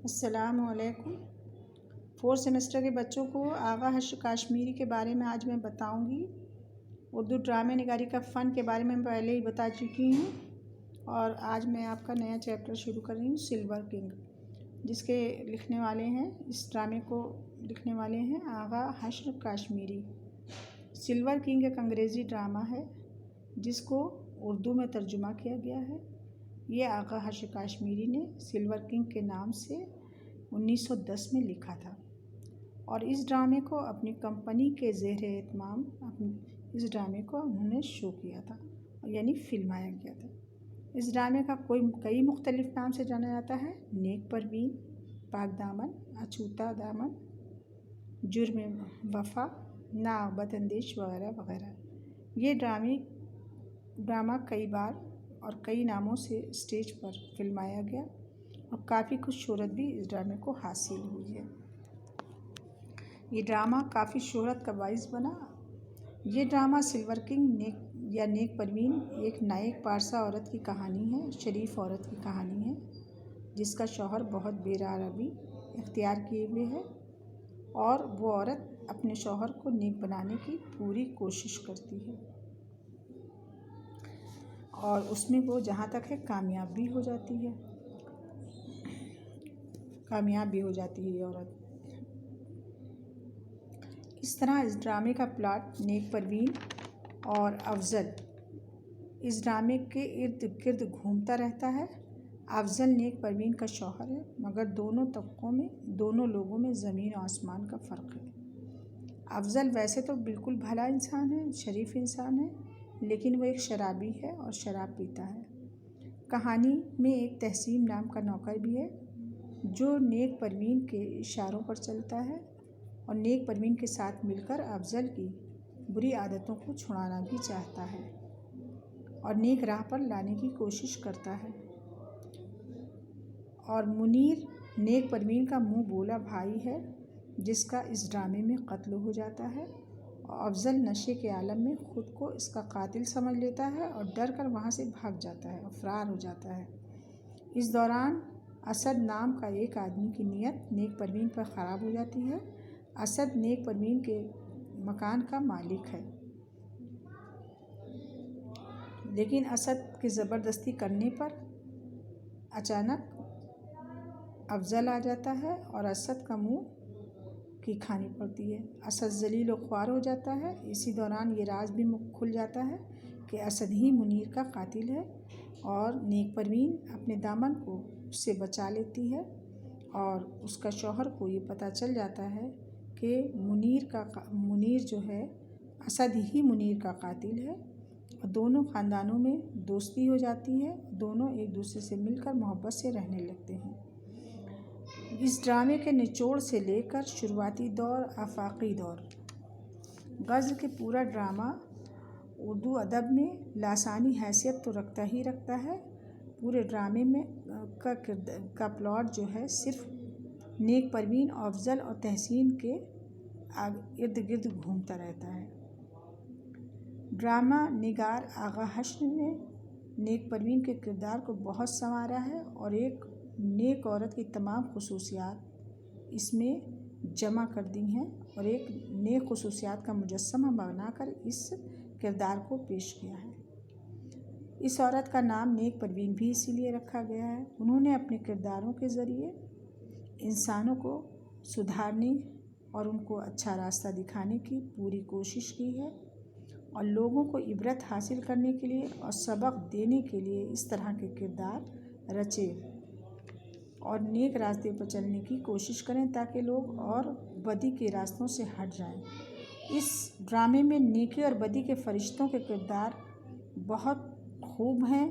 السلام علیکم۔ 4 سیمسٹر کے بچوں کو آغا حشر کاشمیری کے بارے میں آج میں بتاؤں گی۔ اردو ڈرامے نگاری کا فن کے بارے میں پہلے ہی بتا چکی ہوں، اور آج میں آپ کا نیا چیپٹر شروع کر رہی ہوں، سلور کنگ، جس کے لکھنے والے ہیں، اس ڈرامے کو لکھنے والے ہیں آغا حشر کاشمیری۔ سلور کنگ ایک انگریزی ڈرامہ ہے جس کو اردو میں ترجمہ کیا گیا ہے۔ یہ آغا حشر کاشمیری نے سلور کنگ کے نام سے 1910 میں لکھا تھا، اور اس ڈرامے کو اپنی کمپنی کے زیر اہتمام اس ڈرامے کو انہوں نے شو کیا تھا، یعنی فلمایا گیا تھا۔ اس ڈرامے کا کئی مختلف نام سے جانا جاتا ہے: نیک پروین، پاک دامن، اچھوتا دامن، جرم وفا، ناغبت اندیش وغیرہ وغیرہ۔ یہ ڈرامہ کئی بار اور کئی ناموں سے اسٹیج پر فلمایا گیا، اور کافی کچھ شہرت بھی اس ڈرامے کو حاصل ہوئی ہے۔ یہ ڈرامہ کافی شہرت کا باعث بنا۔ یہ ڈرامہ سلور کنگ یا نیک پروین ایک نائک پارسا عورت کی کہانی ہے، شریف عورت کی کہانی ہے، جس کا شوہر بہت بے روی اختیار کیے ہوئے ہے، اور وہ عورت اپنے شوہر کو نیک بنانے کی پوری کوشش کرتی ہے، اور اس میں وہ جہاں تک ہے کامیاب بھی ہو جاتی ہے یہ عورت۔ اس طرح اس ڈرامے کا پلاٹ نیک پروین اور افضل اس ڈرامے کے ارد گرد گھومتا رہتا ہے۔ افضل نیک پروین کا شوہر ہے، مگر دونوں لوگوں میں زمین و آسمان کا فرق ہے۔ افضل ویسے تو بالکل بھلا انسان ہے، شریف انسان ہے، لیکن وہ ایک شرابی ہے اور شراب پیتا ہے۔ کہانی میں ایک تحسین نام کا نوکر بھی ہے، جو نیک پروین کے اشاروں پر چلتا ہے، اور نیک پروین کے ساتھ مل کر افضل کی بری عادتوں کو چھڑانا بھی چاہتا ہے اور نیک راہ پر لانے کی کوشش کرتا ہے۔ اور منیر نیک پروین کا منہ بولا بھائی ہے، جس کا اس ڈرامے میں قتل ہو جاتا ہے، اور افضل نشے کے عالم میں خود کو اس کا قاتل سمجھ لیتا ہے اور ڈر کر وہاں سے بھاگ جاتا ہے اور فرار ہو جاتا ہے۔ اس دوران اسد نام کا ایک آدمی کی نیت نیک پروین پر خراب ہو جاتی ہے۔ اسد نیک پروین کے مکان کا مالک ہے، لیکن اسد کے زبردستی کرنے پر اچانک افضل آ جاتا ہے اور اسد کا منہ کی کھانی پڑتی ہے۔ اسد ذلیل و خوار ہو جاتا ہے۔ اسی دوران یہ راز بھی کھل جاتا ہے کہ اسد ہی منیر کا قاتل ہے، اور نیک پروین اپنے دامن کو اس سے بچا لیتی ہے، اور اس کا شوہر کو یہ پتہ چل جاتا ہے کہ منیر جو ہے، اسد ہی منیر کا قاتل ہے، اور دونوں خاندانوں میں دوستی ہو جاتی ہے، دونوں ایک دوسرے سے مل کر محبت سے رہنے لگتے ہیں۔ اس ڈرامے کے نچوڑ سے لے کر شروعاتی دور، آفاقی دور، غزل کے پورا ڈرامہ اردو ادب میں لاسانی حیثیت تو رکھتا ہی رکھتا ہے۔ پورے ڈرامے میں کا پلاٹ جو ہے صرف نیک پروین، افضل اور تحسین کے ارد گرد گھومتا رہتا ہے۔ ڈرامہ نگار آغا حشر نے نیک پروین کے کردار کو بہت سنوارا ہے، اور ایک نیک عورت کی تمام خصوصیات اس میں جمع کر دی ہیں، اور ایک نیک خصوصیات کا مجسمہ بنا کر اس کردار کو پیش کیا ہے۔ اس عورت کا نام نیک پروین بھی اسی لیے رکھا گیا ہے۔ انہوں نے اپنے کرداروں کے ذریعے انسانوں کو سدھارنے اور ان کو اچھا راستہ دکھانے کی پوری کوشش کی ہے، اور لوگوں کو عبرت حاصل کرنے کے لیے اور سبق دینے کے لیے اس طرح کے کردار رچے اور نیک راستے پر چلنے کی کوشش کریں، تاکہ لوگ اور بدی کے راستوں سے ہٹ جائیں۔ اس ڈرامے میں نیکی اور بدی کے فرشتوں کے کردار بہت خوب ہیں،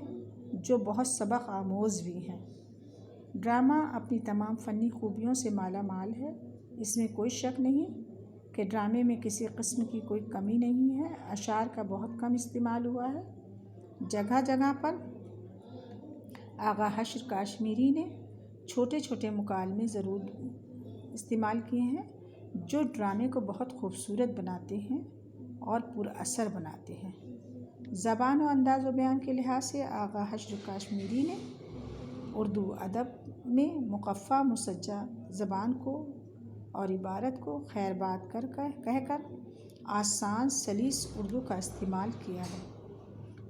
جو بہت سبق آموز بھی ہیں۔ ڈرامہ اپنی تمام فنی خوبیوں سے مالا مال ہے۔ اس میں کوئی شک نہیں کہ ڈرامے میں کسی قسم کی کوئی کمی نہیں ہے۔ اشعار کا بہت کم استعمال ہوا ہے۔ جگہ جگہ پر آغا حشر کاشمیری نے چھوٹے چھوٹے مکالمے ضرور استعمال کیے ہیں، جو ڈرامے کو بہت خوبصورت بناتے ہیں اور پر اثر بناتے ہیں۔ زبان و انداز و بیان کے لحاظ سے آغا حشر کاشمیری نے اردو ادب میں مقفع مسجع زبان کو اور عبارت کو خیر بات کہہ کر آسان سلیس اردو کا استعمال کیا ہے۔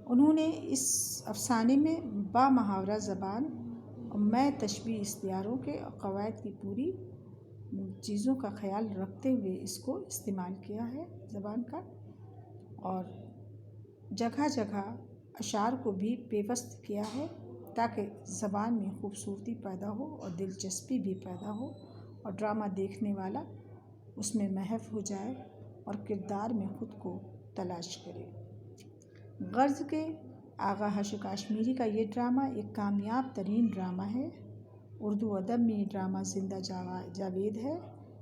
انہوں نے اس افسانے میں با محاورہ زبان اور میں تشبیہ استعاروں کے قواعد کی پوری چیزوں کا خیال رکھتے ہوئے اس کو استعمال کیا ہے زبان کا، اور جگہ جگہ اشعار کو بھی پیوست کیا ہے تاکہ زبان میں خوبصورتی پیدا ہو اور دلچسپی بھی پیدا ہو اور ڈرامہ دیکھنے والا اس میں محو ہو جائے اور کردار میں خود کو تلاش کرے۔ غرض کہ آغا حشر کشمیری کا یہ ڈرامہ ایک کامیاب ترین ڈرامہ ہے۔ اردو ادب میں یہ ڈرامہ زندہ جاوید ہے۔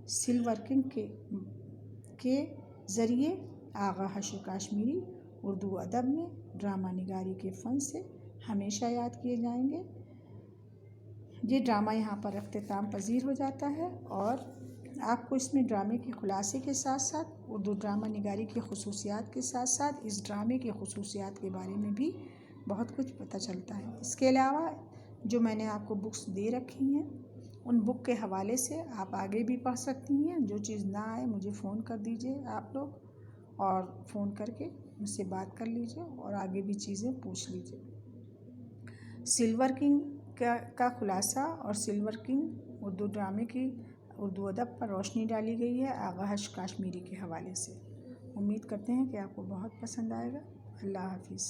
سلور کنگ کے ذریعے آغا حشر کشمیری اردو ادب میں ڈرامہ نگاری کے فن سے ہمیشہ یاد کیے جائیں گے۔ یہ ڈرامہ یہاں پر اختتام پذیر ہو جاتا ہے، اور آپ کو اس میں ڈرامے کے خلاصے کے ساتھ ساتھ اردو ڈرامہ نگاری کی خصوصیات کے ساتھ ساتھ اس ڈرامے کی خصوصیات کے بارے میں بھی بہت کچھ پتہ چلتا ہے۔ اس کے علاوہ جو میں نے آپ کو بکس دے رکھی ہیں، ان بک کے حوالے سے آپ آگے بھی پڑھ سکتی ہیں۔ جو چیز نہ آئے مجھے فون کر دیجیے آپ لوگ، اور فون کر کے مجھ سے بات کر لیجیے اور آگے بھی چیزیں پوچھ لیجیے۔ سلور کنگ کا خلاصہ اور سلور کنگ اردو ڈرامے کی اردو ادب پر روشنی ڈالی گئی ہے آغا حشر کشمیری کے حوالے سے۔ امید کرتے ہیں کہ آپ کو بہت پسند آئے گا۔ اللہ حافظ۔